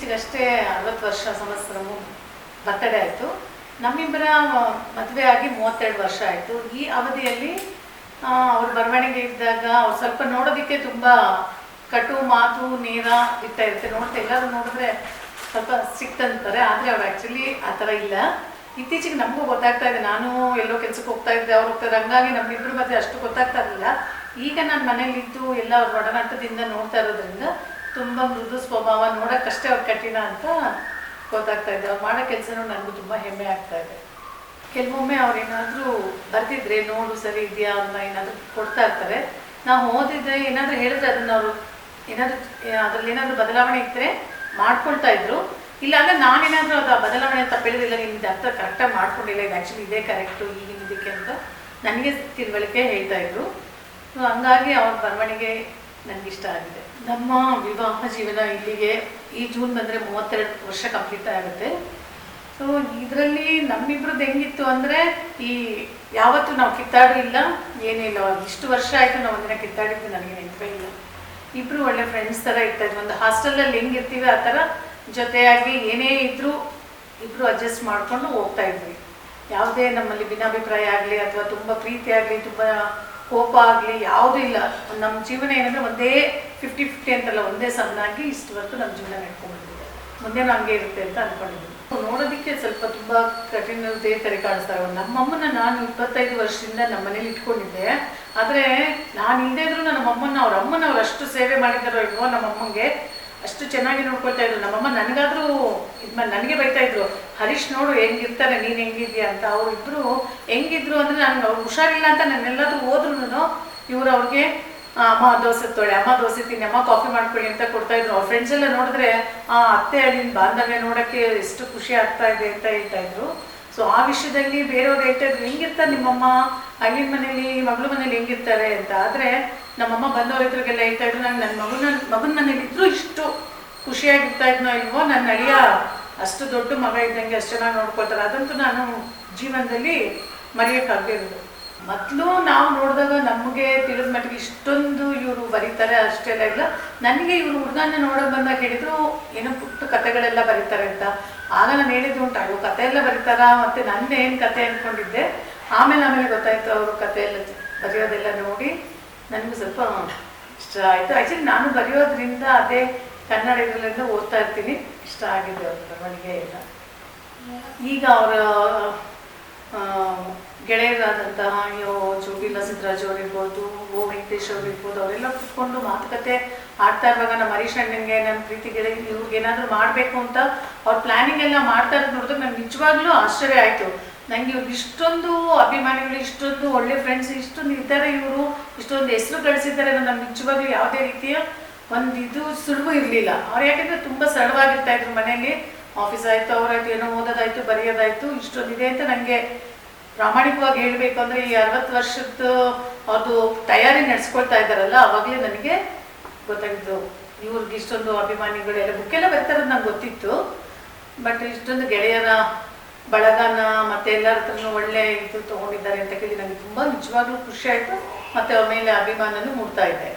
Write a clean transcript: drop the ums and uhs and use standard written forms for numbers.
ಈಗಷ್ಟೇ 60 ವರ್ಷ ಸಂವತ್ಸರ ಬರ್ತಡೇ ಆಯಿತು. ನಮ್ಮಿಬ್ಬರ ಮದುವೆ ಆಗಿ 32 ವರ್ಷ ಆಯಿತು. ಈ ಅವಧಿಯಲ್ಲಿ ಅವ್ರ ಬರವಣಿಗೆ ಇದ್ದಾಗ ಅವ್ರು ಸ್ವಲ್ಪ ನೋಡೋದಕ್ಕೆ ತುಂಬ ಕಟು ಮಾತು ನೇರ ಇರ್ತಾ ಇರುತ್ತೆ. ಎಲ್ಲರೂ ನೋಡಿದ್ರೆ ಸ್ವಲ್ಪ ಸಿಕ್ತಂತಾರೆ, ಆದರೆ ಅವ್ರು ಆ್ಯಕ್ಚುಲಿ ಆ ಥರ ಇಲ್ಲ. ಇತ್ತೀಚೆಗೆ ನಮಗೂ ಗೊತ್ತಾಗ್ತಾ ಇದೆ. ನಾನು ಎಲ್ಲೋ ಕೆಲಸಕ್ಕೆ ಹೋಗ್ತಾ ಇದ್ದೆ, ಅವ್ರು ಹೋಗ್ತಾರೆ, ಹಂಗಾಗಿ ನಮ್ಮಿಬ್ಬರ ಮಧ್ಯೆ ಅಷ್ಟು ಗೊತ್ತಾಗ್ತಾ ಇರಲಿಲ್ಲ. ಈಗ ನಾನು ಮನೇಲಿದ್ದು ಎಲ್ಲ ಅವ್ರ ಒಡನಾಟದಿಂದ ನೋಡ್ತಾ ಇರೋದ್ರಿಂದ ತುಂಬ ಮೃದು ಸ್ವಭಾವ, ನೋಡೋಕ್ಕಷ್ಟೇ ಅವ್ರು ಕಠಿಣ ಅಂತ ಗೊತ್ತಾಗ್ತಾ ಇದೆ. ಅವ್ರು ಮಾಡೋ ಕೆಲಸನೂ ನನಗೂ ತುಂಬ ಹೆಮ್ಮೆ ಆಗ್ತಾ ಇದೆ. ಕೆಲವೊಮ್ಮೆ ಅವ್ರೇನಾದರೂ ಬರ್ತಿದ್ರೆ ನೋಡು ಸರಿ ಇದೆಯಾ ಅಂತ ಏನಾದರೂ ಕೊಡ್ತಾ ಇರ್ತಾರೆ. ನಾವು ಓದಿದ್ರೆ ಏನಾದರೂ ಹೇಳಿದ್ರೆ ಅದನ್ನು ಅವರು ಅದರಲ್ಲಿ ಏನಾದರೂ ಬದಲಾವಣೆ ಇದ್ದರೆ ಮಾಡ್ಕೊಳ್ತಾ ಇದ್ರು. ಇಲ್ಲಾಂದರೆ ನಾನೇನಾದರೂ ಅದು ಆ ಬದಲಾವಣೆ ಅಂತ ಹೇಳಿದಿಲ್ಲ, ನಿಮ್ದು ಅರ್ಥ ಕರೆಕ್ಟಾಗಿ ಮಾಡ್ಕೊಂಡಿಲ್ಲ, ಇದು ಆ್ಯಕ್ಚುಲಿ ಇದೇ ಕರೆಕ್ಟು ಈಗಿನ ಇದಕ್ಕೆ ಅಂತ ನನಗೆ ತಿಳುವಳಿಕೆ ಹೇಳ್ತಾ ಇದ್ರು. ಹಂಗಾಗಿ ಅವ್ರ ಬರವಣಿಗೆ ನನಗಿಷ್ಟ ಆಗಿದೆ. ನಮ್ಮ ವಿವಾಹ ಜೀವನ ಇಲ್ಲಿಗೆ ಈ ಜೂನ್ ಬಂದರೆ 32 ವರ್ಷ ಕಂಪ್ಲೀಟ್ ಆಗುತ್ತೆ. ಸೊ ಇದರಲ್ಲಿ ನಮ್ಮಿಬ್ರದ್ದು ಹೆಂಗಿತ್ತು ಅಂದರೆ, ಈ ಯಾವತ್ತೂ ನಾವು ಕಿತ್ತಾಡೂ ಇಲ್ಲ, ಏನೂ ಇಲ್ಲ. ಇಷ್ಟು ವರ್ಷ ಆಯಿತು ನಾವು ಒಂದಿನ ಕಿತ್ತಾಡಿದ್ದು ನನಗೆ ನೆನಪೇ ಇಲ್ಲ. ಇಬ್ಬರು ಒಳ್ಳೆ ಫ್ರೆಂಡ್ಸ್ ಥರ ಇರ್ತಾಯಿದ್ವಿ. ಒಂದು ಹಾಸ್ಟೆಲಲ್ಲಿ ಹೆಂಗಿರ್ತೀವಿ ಆ ಥರ ಜೊತೆಯಾಗಿ ಏನೇ ಇದ್ದರೂ ಇಬ್ಬರು ಅಡ್ಜಸ್ಟ್ ಮಾಡಿಕೊಂಡು ಹೋಗ್ತಾ ಇದ್ವಿ. ಯಾವುದೇ ನಮ್ಮಲ್ಲಿ ಭಿನ್ನಾಭಿಪ್ರಾಯ ಆಗಲಿ ಅಥವಾ ತುಂಬ ಪ್ರೀತಿ ಆಗಲಿ ತುಂಬ ಕೋಪ ಆಗಲಿ ಯಾವುದೂ ಇಲ್ಲ. ನಮ್ಮ ಜೀವನ ಏನಂದರೆ ಒಂದೇ 50-50 ಅಂತಲ್ಲ, ಒಂದೇ ಸಮನಾಗಿ ಇಷ್ಟವರೆಗೂ ನಮ್ಮ ಜೀವನ ನಡ್ಕೊಂಡ್ಬಂದಿದೆ. ಮುಂದೆನೂ ಹಂಗೆ ಇರುತ್ತೆ ಅಂತ ಅಂದ್ಕೊಂಡಿದ್ದೀನಿ. ನೋಡೋದಕ್ಕೆ ಸ್ವಲ್ಪ ತುಂಬ ಕಠಿಣದೇ ಥರ ಕಾಣಿಸ್ತಾರೆ. ನಮ್ಮಮ್ಮನ ನಾನು 25 ವರ್ಷದಿಂದ ನಮ್ಮ ಮನೇಲಿ ಇಟ್ಕೊಂಡಿದ್ದೆ. ಆದರೆ ನಾನು ಇಲ್ಲದೇ ಇದ್ರೂ ನಮ್ಮಮ್ಮನ ಅವ್ರು ಅಷ್ಟು ಸೇವೆ ಮಾಡಿದ್ದಾರೋ ಇಲ್ವೋ, ನಮ್ಮಮ್ಮಂಗೆ ಅಷ್ಟು ಚೆನ್ನಾಗಿ ನೋಡ್ಕೊಳ್ತಾ ಇದ್ರು. ನಮ್ಮಮ್ಮ ನನಗಾದರೂ ನನಗೆ ಬೈತಾ ಇದ್ರು, ಹರೀಶ್ ನೋಡು ಹೆಂಗಿರ್ತಾರೆ, ನೀನು ಹೆಂಗಿದ್ಯಾ ಅಂತ. ಅವರಿಬ್ಬರು ಹೆಂಗಿದ್ರು ಅಂದರೆ, ನನಗೆ ಅವ್ರು ಹುಷಾರಿಲ್ಲ ಅಂತ ನಾನೆಲ್ಲಾದರೂ ಹೋದ್ರೂ ಇವರು ಅವ್ರಿಗೆ ಅಮ್ಮ ದೋಸೆ ತೊಳೆ, ಅಮ್ಮ ದೋಸೆ ತಿನ್ನಿ, ಅಮ್ಮ ಕಾಫಿ ಮಾಡ್ಕೊಳ್ಳಿ ಅಂತ ಕೊಡ್ತಾಯಿದ್ರು. ಅವ್ರ ಫ್ರೆಂಡ್ಸ್ ಎಲ್ಲ ನೋಡಿದ್ರೆ ಅತ್ತೆ ಅಳಿನ ಬಾಂಧವ್ಯ ನೋಡೋಕ್ಕೆ ಎಷ್ಟು ಖುಷಿ ಆಗ್ತಾ ಇದೆ ಅಂತ ಹೇಳ್ತಾಯಿದ್ರು. ಸೊ ಆ ವಿಷಯದಲ್ಲಿ ಬೇರೆಯವ್ರು ಹೇಳ್ತಾಯಿದ್ರು, ಹೆಂಗಿರ್ತಾರೆ ನಿಮ್ಮಮ್ಮ ಅಳಿನ ಮನೇಲಿ, ಮಗಳ ಮನೇಲಿ ಹೆಂಗಿರ್ತಾರೆ ಅಂತ. ಆದರೆ ನಮ್ಮಮ್ಮ ಬಂದವ್ರ ಇದ್ರಿಗೆಲ್ಲ ಹೇಳ್ತಾಯಿದ್ರು, ನಾನು ನನ್ನ ಮಗನ ಮನೇಲಿ ಇದ್ರೂ ಇಷ್ಟು ಖುಷಿಯಾಗಿರ್ತಾ ಇದ್ನೋ ಇಲ್ವೋ, ನನ್ನ ಅಳಿಯ ಅಷ್ಟು ದೊಡ್ಡ ಮಗ ಇದ್ದಂಗೆ ಅಷ್ಟು ಚೆನ್ನಾಗಿ ನೋಡ್ಕೊಳ್ತಾರೆ. ಅದಂತೂ ನಾನು ಜೀವನದಲ್ಲಿ ಮರೆಯೋಕ್ಕಾಗಿರೋದು. ಮೊದಲು ನಾವು ನೋಡಿದಾಗ ನಮಗೆ ತಿಳಿದ ಮಟ್ಟಿಗೆ ಇಷ್ಟೊಂದು ಇವರು ಬರೀತಾರೆ ಅಷ್ಟೆಲ್ಲ ಇಲ್ಲ. ನನಗೆ ಇವರು ಹುಡುಗನ ನೋಡೋಕೆ ಬಂದಾಗ ಹೇಳಿದ್ರು ಏನೋ ಪುಟ್ಟ ಕಥೆಗಳೆಲ್ಲ ಬರೀತಾರೆ ಅಂತ. ಆಗ ನಾನು ಹೇಳಿದ್ದು ಉಂಟು, ಅಯ್ಯೋ ಕತೆ ಎಲ್ಲ ಬರೀತಾರಾ, ಮತ್ತು ನನ್ನೇನು ಕತೆ ಅಂದ್ಕೊಂಡಿದ್ದೆ. ಆಮೇಲೆ ಗೊತ್ತಾಯಿತು ಅವರು ಕತೆ ಎಲ್ಲ ಬರೆಯೋದೆಲ್ಲ ನೋಡಿ ನನಗೂ ಸ್ವಲ್ಪ ಇಷ್ಟ ಆಯಿತು. ಆ್ಯಕ್ಚುಲಿ ನಾನು ಬರೆಯೋದ್ರಿಂದ ಅದೇ ಕನ್ನಡ ಇದರಿಂದ ಓದ್ತಾ ಇರ್ತೀನಿ, ಇಷ್ಟ ಆಗಿದೆ ಅವ್ರ ಬರವಣಿಗೆ ಎಲ್ಲ. ಈಗ ಅವರ ಗೆಳೆಯರಾದಂತಹ ಜೋಗಿಲ ಸಿದ್ದರಾಜ್ ಅವರಿರ್ಬೋದು, ವೆಂಕಟೇಶ್ ಅವರಿರ್ಬೋದು, ಅವರೆಲ್ಲ ಕುತ್ಕೊಂಡು ಮಾತುಕತೆ ಆಡ್ತಾ ಇರುವಾಗ ನಮ್ಮ ಹರೀಶ್ ಅಣ್ಣನಿಗೆ, ನನ್ನ ಪ್ರೀತಿ ಗೆಳೆಯ ಇವ್ರಿಗೇನಾದರೂ ಮಾಡಬೇಕು ಅಂತ ಅವ್ರ ಪ್ಲ್ಯಾನಿಂಗ್ ಎಲ್ಲ ಮಾಡ್ತಾ ಇರೋದು ನೋಡಿದ್ರೆ ನನಗೆ ನಿಜವಾಗ್ಲೂ ಆಶ್ಚರ್ಯ ಆಯಿತು. ನನಗೆ ಇವ್ರಿಗೆ ಇಷ್ಟೊಂದು ಅಭಿಮಾನಿಗಳು, ಇಷ್ಟೊಂದು ಒಳ್ಳೆ ಫ್ರೆಂಡ್ಸ್ ಇಷ್ಟೊಂದು ಇದ್ದಾರೆ, ಇವರು ಇಷ್ಟೊಂದು ಹೆಸರು ಗಳಿಸಿದ್ದಾರೆ. ನನಗೆ ನಿಜವಾಗ್ಲೂ ಯಾವುದೇ ರೀತಿಯ ಇದು ಸುಲಭ ಇರಲಿಲ್ಲ. ಅವ್ರು ಯಾಕೆಂದರೆ ತುಂಬ ಸರಳವಾಗಿರ್ತಾಯಿದ್ರು ಮನೆಯಲ್ಲಿ. ಆಫೀಸ್ ಆಯಿತು, ಅವರಾಯ್ತು, ಏನೋ ಓದೋದಾಯಿತು, ಬರೆಯೋದಾಯಿತು, ಇಷ್ಟೊಂದಿದೆ ಅಂತ ನನಗೆ ಪ್ರಾಮಾಣಿಕವಾಗಿ ಹೇಳಬೇಕು ಅಂದರೆ ಈ 60 ವರ್ಷದ್ದು ಅದು ತಯಾರಿ ನಡೆಸ್ಕೊಳ್ತಾ ಇದ್ದಾರಲ್ಲ, ಆವಾಗಲೇ ನನಗೆ ಗೊತ್ತಾಗಿದ್ದು ಇವ್ರಿಗೆ ಇಷ್ಟೊಂದು ಅಭಿಮಾನಿಗಳೆಲ್ಲ ಬುಕ್ಕೆಲ್ಲ ಬರ್ತಾರದು ನಂಗೆ ಗೊತ್ತಿತ್ತು. ಬಟ್ ಇಷ್ಟೊಂದು ಗೆಳೆಯರ ಬಳಗನ ಮತ್ತು ಎಲ್ಲರ ಹತ್ರನೂ ಒಳ್ಳೆ ಇದು ತೊಗೊಂಡಿದ್ದಾರೆ ಅಂತ ಕೇಳಿ ನನಗೆ ತುಂಬ ನಿಜವಾಗ್ಲೂ ಖುಷಿ ಆಯಿತು. ಮತ್ತು ಅವ್ರ ಮೇಲೆ ಅಭಿಮಾನನೂ ಮೂಡ್ತಾ ಇದೆ.